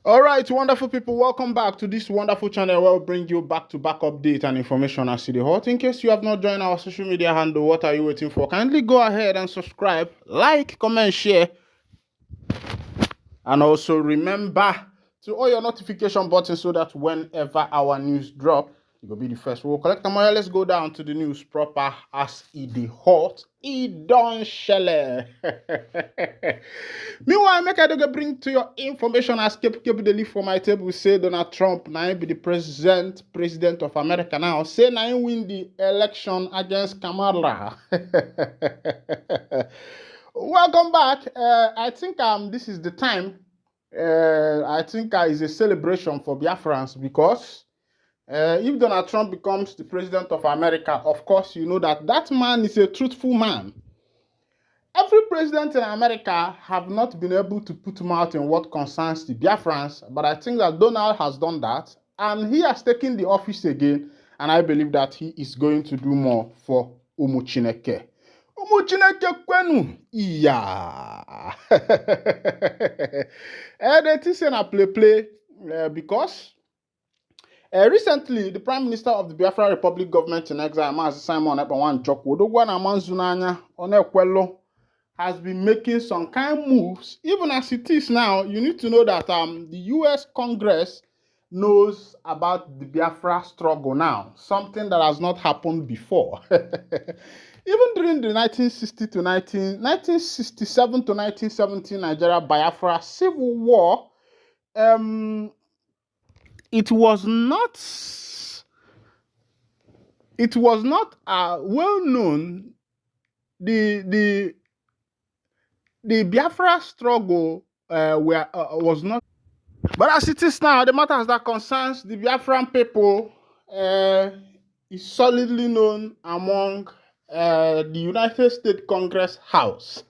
All right, wonderful people, welcome back to this wonderful channel where we bring you back-to-back update and information as to the hot. In case you have not joined our social media handle, what are you waiting for? Kindly go ahead and subscribe, like, comment, share, and also remember to all your notification buttons so that whenever our news drop, you will be the first. We'll collect them all. Let's go down to the news proper as the hot. It don't shell. Meanwhile, make I bring to your information as keep the leaf for my table. Say Donald Trump now be the president of America now. Say now win the election against Kamala. Welcome back. I think this is the time. I think it's a celebration for Biafrans because if Donald Trump becomes the president of America, of course, you know that man is a truthful man. Every president in America have not been able to put mouth in what concerns the Biafrans, but I think that Donald has done that, and he has taken the office again, and I believe that he is going to do more for Umuchineke. Umuchineke kwenu, yeah. They think say na play because recently the Prime Minister of the Biafra Republic government in exile, Mazi Simon Ekpawan Jokwo, Odogwa na Manzunanya Onekwelo, has been making some kind of moves. Even as it is now, you need to know that the U.S. Congress knows about the Biafra struggle now, something that has not happened before. Even during the 1967 to 1970 Nigeria Biafra Civil War, it was not well known. The Biafra struggle was not. But as it is now, the matters that concerns the Biafran people is solidly known among the United States Congress House.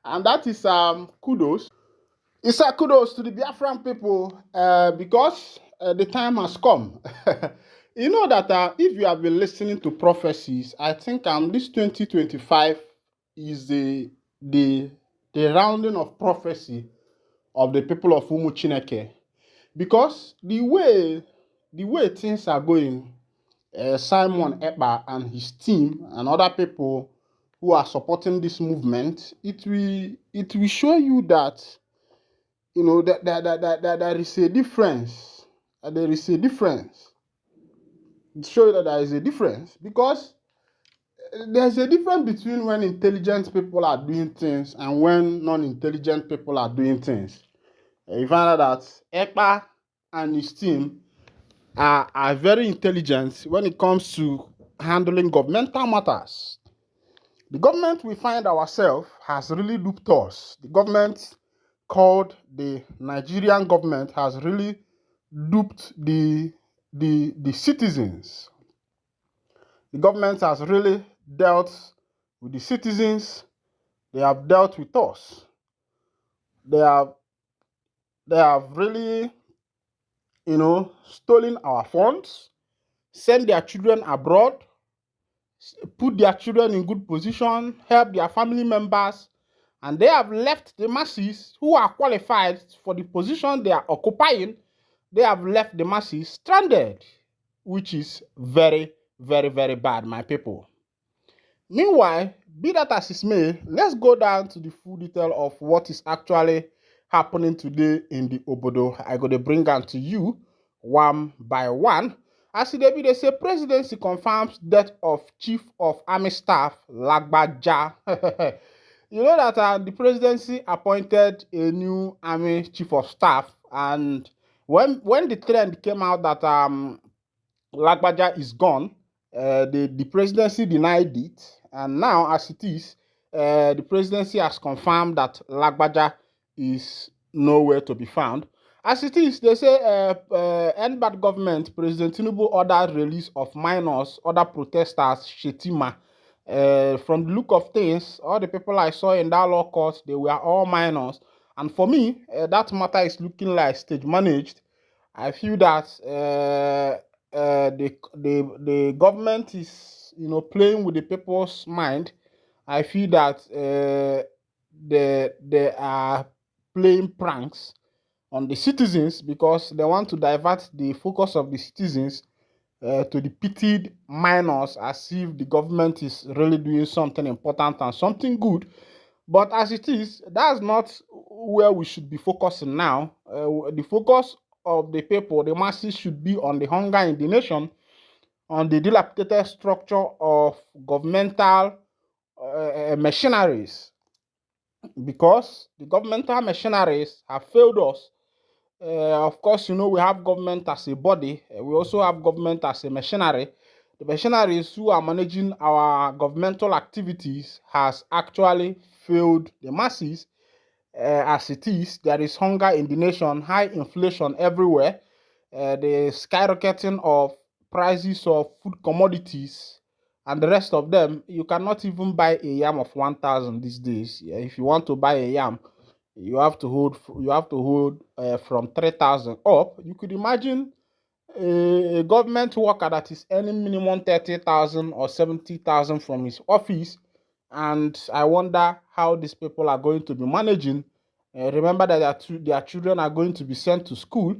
And that is kudos. It's a kudos to the Biafran people because the time has come. You know that if you have been listening to prophecies, I think this 2025 is the rounding of prophecy of the people of Umuchineke, because the way things are going, Simon Ekpa and his team and other people who are supporting this movement, it will show you that that there is a difference. There is a difference. It shows you that there is a difference because there's a difference between when intelligent people are doing things and when non-intelligent people are doing things. You find out that Ekpa and his team are very intelligent when it comes to handling governmental matters. The government we find ourselves has really duped us. The government called the Nigerian government has really duped the citizens. The government has really dealt with the citizens. They have dealt with us. They have really, stolen our funds, send their children abroad, put their children in good position, help their family members, and they have left the masses who are qualified for the position they are occupying. They have left the masses stranded, which is very, very, very bad, my people. Meanwhile, be that as it may, let's go down to the full detail of what is actually happening today in the Obodo. I go to bring on to you one by one. As they say, presidency confirms death of Chief of Army Staff Lagbaja. You know that the presidency appointed a new Army Chief of Staff, and when the trend came out that Lagbaja is gone, the presidency denied it, and now as it is, the presidency has confirmed that Lagbaja is nowhere to be found. As it is, they say end bad government, President Tinubu ordered release of minors, other protesters, Shetima. From the look of things, all the people I saw in that law court, they were all minors. And for me, that matter is looking like stage managed. I feel that the government is playing with the people's mind. I feel that they are playing pranks on the citizens because they want to divert the focus of the citizens to the pitied minors as if the government is really doing something important and something good. But as it is, that's not where we should be focusing now. The focus of the people, the masses, should be on the hunger in the nation, on the dilapidated structure of governmental machineries, because the governmental machineries have failed us. Of course, we have government as a body. We also have government as a machinery. The machineries who are managing our governmental activities has actually failed the masses. As it is, there is hunger in the nation, high inflation everywhere, the skyrocketing of prices of food commodities, and the rest of them. You cannot even buy a yam of 1,000 these days. Yeah, if you want to buy a yam, you have to hold from 3,000 up. You could imagine a government worker that is earning minimum 30,000 or 70,000 from his office, and I wonder how these people are going to be managing. Remember that their children are going to be sent to school.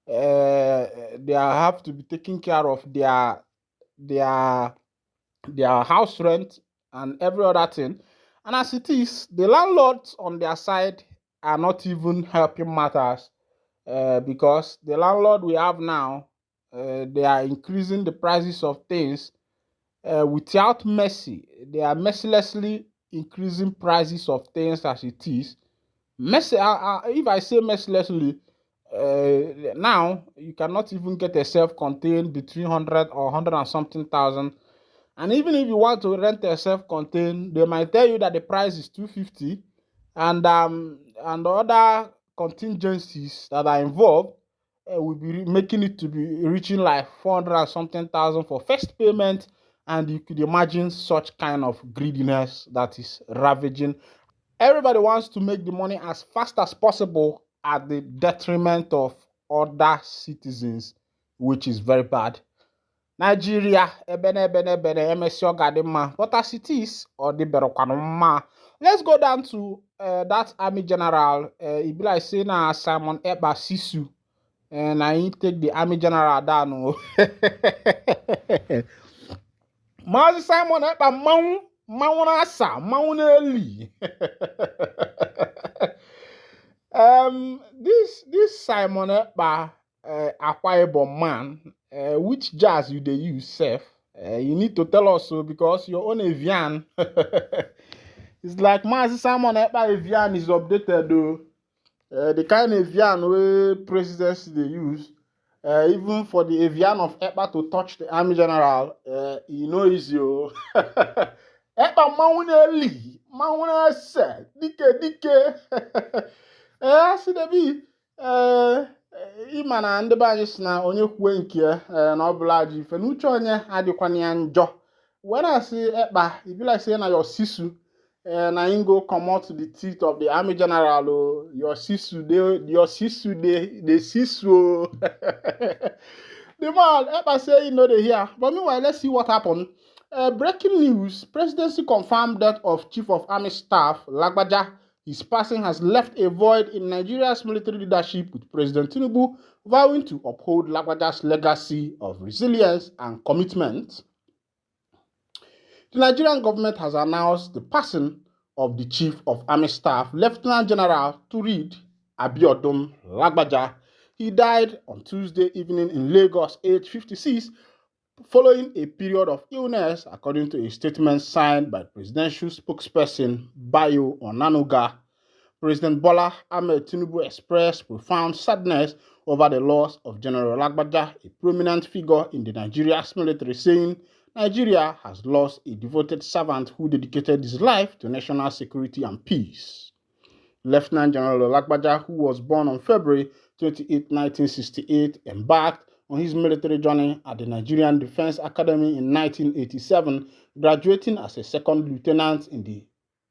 They have to be taking care of their house rent and every other thing. And as it is, the landlords on their side are not even helping matters, because the landlord we have now, they are increasing the prices of things without mercy. They are mercilessly increasing prices of things as it is. If I say mercilessly, now you cannot even get a self-contained between 100 or 100 and something thousand. And even if you want to rent a self-contained, they might tell you that the price is 250, and the other contingencies that are involved will be making it to be reaching like 400 and something thousand for first payment. And you could imagine such kind of greediness that is ravaging. Everybody wants to make the money as fast as possible at the detriment of other citizens, which is very bad. Nigeria, emesi ogadima, but as it is, or the berokwanuma. Let's go down to that army general. It be like saying Simon Ekpa Sisu, and I take the army general down. Mazi Simon Ekpa Maunasa, Mauneli. This Simon Ekpa Akwa Ibom man, which jazz you they use, Seth? You need to tell us so, because your own Evian. It's like Mazi Simon Ekpa Evian is updated though. The kind of Evian way presidency they use. Even for the Evian of Ekpa to touch the army general, is you. Ekpa Mauneli, Maunase, Dike. Asị debi ịma na ndị be anyị si na onye kwue nke na ọbụla ajọ ife n'uche onye adịkwana ya njọ. When I say Ekpa, e be like say na your sisu, na him go comot the teeth of the army general. Your sisu dey sisu. The man Ekpa say he no dey hear. But meanwhile, let's see what happened. Breaking news: Presidency confirmed death of Chief of Army Staff Lagbaja. His passing has left a void in Nigeria's military leadership, with President Tinubu vowing to uphold Lagbaja's legacy of resilience and commitment. The Nigerian government has announced the passing of the Chief of Army Staff, Lieutenant General Turid Abiodun Lagbaja. He died on Tuesday evening in Lagos, aged 56, following a period of illness, according to a statement signed by presidential spokesperson Bayo Onanuga. President Bola Ahmed Tinubu expressed profound sadness over the loss of General Lagbaja, a prominent figure in the Nigeria's military, saying Nigeria has lost a devoted servant who dedicated his life to national security and peace. Lieutenant General Lagbaja, who was born on February 28, 1968, embarked on his military journey at the Nigerian Defense Academy in 1987, graduating as a second lieutenant in the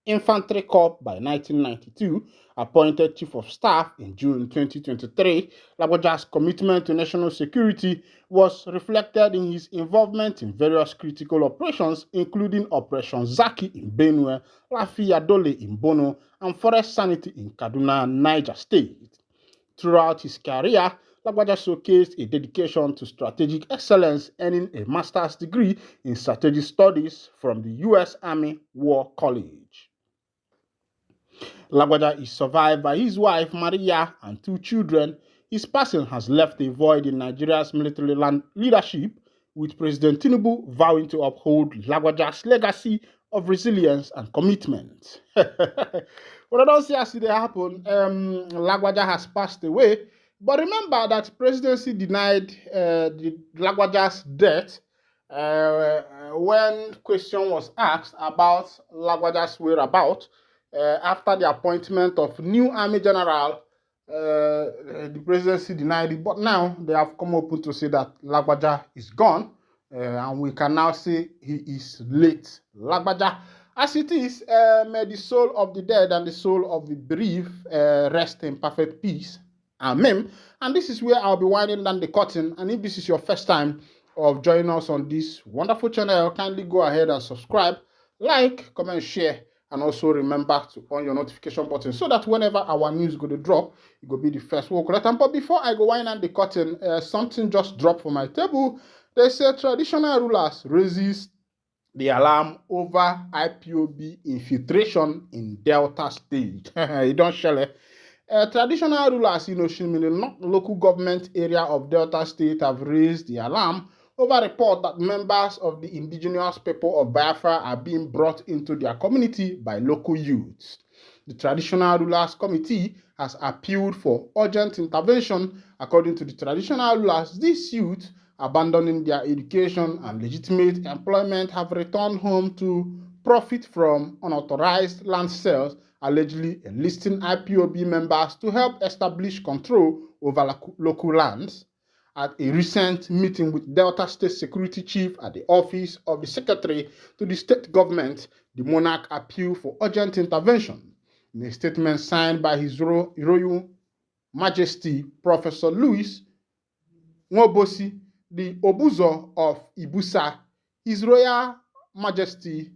Infantry Corps by 1992, appointed Chief of Staff in June 2023. Lagbaja's commitment to national security was reflected in his involvement in various critical operations, including Operation Zaki in Benue, Lafiya Dole in Bono, and Forest Sanity in Kaduna, Niger State. Throughout his career, Lagbaja showcased a dedication to strategic excellence, earning a master's degree in strategic studies from the U.S. Army War College. Lagbaja is survived by his wife Maria and 2 children. His passing has left a void in Nigeria's military leadership, with President Tinubu vowing to uphold Lagbaja's legacy of resilience and commitment. But I don't see as it happen. Lagbaja has passed away. But remember that presidency denied the Lagbaja's death when question was asked about Lagbaja's whereabouts after the appointment of new army general. The presidency denied it, but now they have come open to say that Lagbaja is gone, and we can now say he is late. Lagbaja, as it is, may the soul of the dead and the soul of the bereaved rest in perfect peace. Amen. And this is where I'll be winding down the curtain. And if this is your first time of joining us on this wonderful channel, kindly go ahead and subscribe, like, comment, share, and also remember to on your notification button so that whenever our news go to drop, it will be the first one collect. But before I go wind down the curtain, something just dropped from my table. They say traditional rulers raises the alarm over IPOB infiltration in Delta State. You don't share it. Traditional rulers in Oshimili, local government area of Delta State, have raised the alarm over report that members of the indigenous people of Biafra are being brought into their community by local youths. The Traditional Rulers Committee has appealed for urgent intervention. According to the traditional rulers, these youths, abandoning their education and legitimate employment, have returned home to profit from unauthorized land sales, allegedly enlisting IPOB members to help establish control over local lands. At a recent meeting with Delta State Security Chief at the office of the Secretary to the state government, the monarch appealed for urgent intervention. In a statement signed by His Royal Majesty Professor Louis Nwobosi, the Obuzo of Ibusa, His Royal Majesty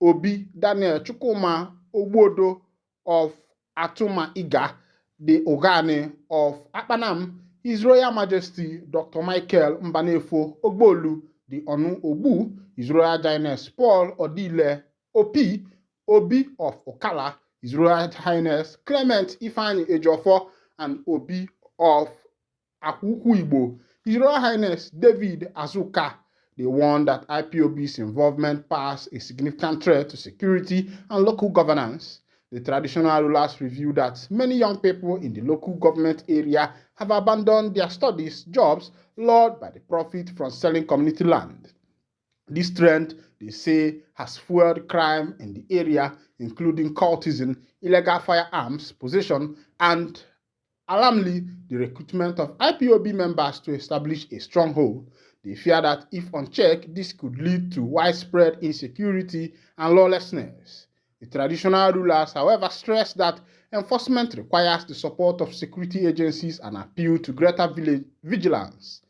Obi Daniel Chukwuma Ogbodo of Atuma Iga, the Ogane of Akpanam, His Royal Majesty Dr. Michael Mbanefo Ogbolu, the Onu Obu, His Royal Highness Paul Odile Opi, Obi of Okala, His Royal Highness Clement Ifeanyi Ejiofor, and Obi of Akwukwu Igbo, His Royal Highness David Azuka. They warned that IPOB's involvement poses a significant threat to security and local governance. The traditional rulers revealed that many young people in the local government area have abandoned their studies, jobs, lured by the profit from selling community land. This trend, they say, has fueled crime in the area, including cultism, illegal firearms possession, and alarmingly, the recruitment of IPOB members to establish a stronghold. They fear that if unchecked, this could lead to widespread insecurity and lawlessness. The traditional rulers, however, stress that enforcement requires the support of security agencies and appeal to greater vigilance.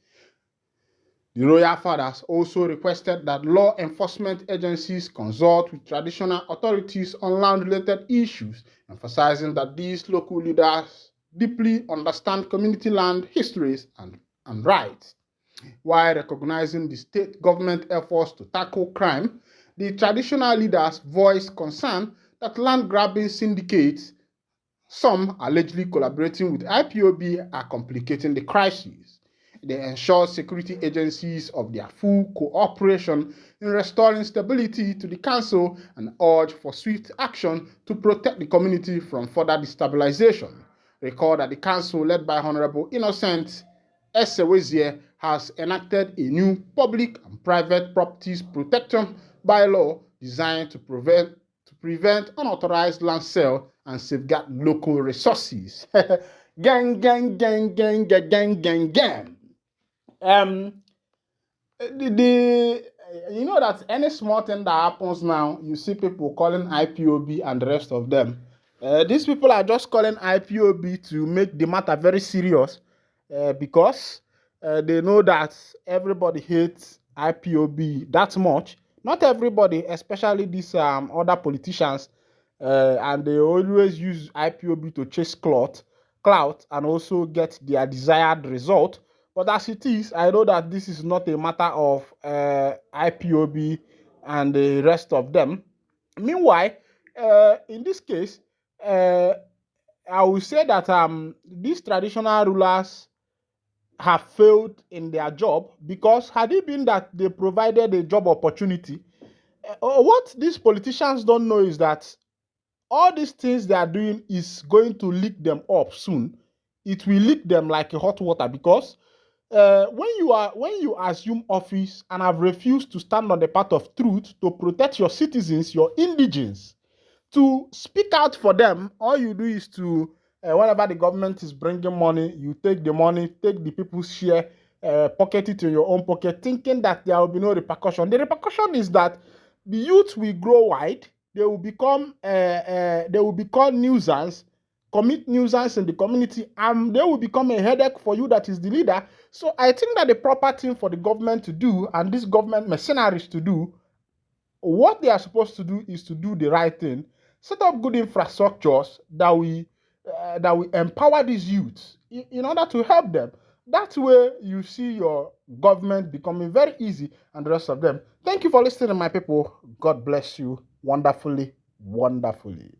The royal fathers also requested that law enforcement agencies consult with traditional authorities on land-related issues, emphasizing that these local leaders deeply understand community land histories and rights. While recognizing the state government efforts to tackle crime, the traditional leaders voiced concern that land-grabbing syndicates, some allegedly collaborating with IPOB, are complicating the crisis. They ensured security agencies of their full cooperation in restoring stability to the council and urged for swift action to protect the community from further destabilization. Recall that the council, led by Honorable Innocent Esewezie, has enacted a new public and private properties protection bylaw designed to prevent unauthorized land sale and safeguard local resources. Gang, gang, gang, gang, gang, gang, gang, gang. You know that any small thing that happens now, you see people calling IPOB and the rest of them. These people are just calling IPOB to make the matter very serious because they know that everybody hates IPOB that much. Not everybody, especially these other politicians, and they always use IPOB to chase cloth. clout and also get their desired result. But as it is, I know that this is not a matter of IPOB and the rest of them. Meanwhile, in this case, uh, I will say that these traditional rulers have failed in their job, because had it been that they provided a job opportunity, what these politicians don't know is that all these things they are doing is going to leak them up soon. It will leak them like a hot water, because when you assume office and have refused to stand on the path of truth to protect your citizens, your indigents, to speak out for them, all you do is to, whenever the government is bringing money, you take the money, take the people's share, pocket it in your own pocket, thinking that there will be no repercussion. The repercussion is that the youth will grow wide, they will become nuisance, commit nuisance in the community, and they will become a headache for you that is the leader. So I think that the proper thing for the government to do, and these government mercenaries to do, what they are supposed to do is to do the right thing, set up good infrastructures that will empower these youths in order to help them. That way, you see your government becoming very easy and the rest of them. Thank you for listening, my people. God bless you wonderfully, wonderfully.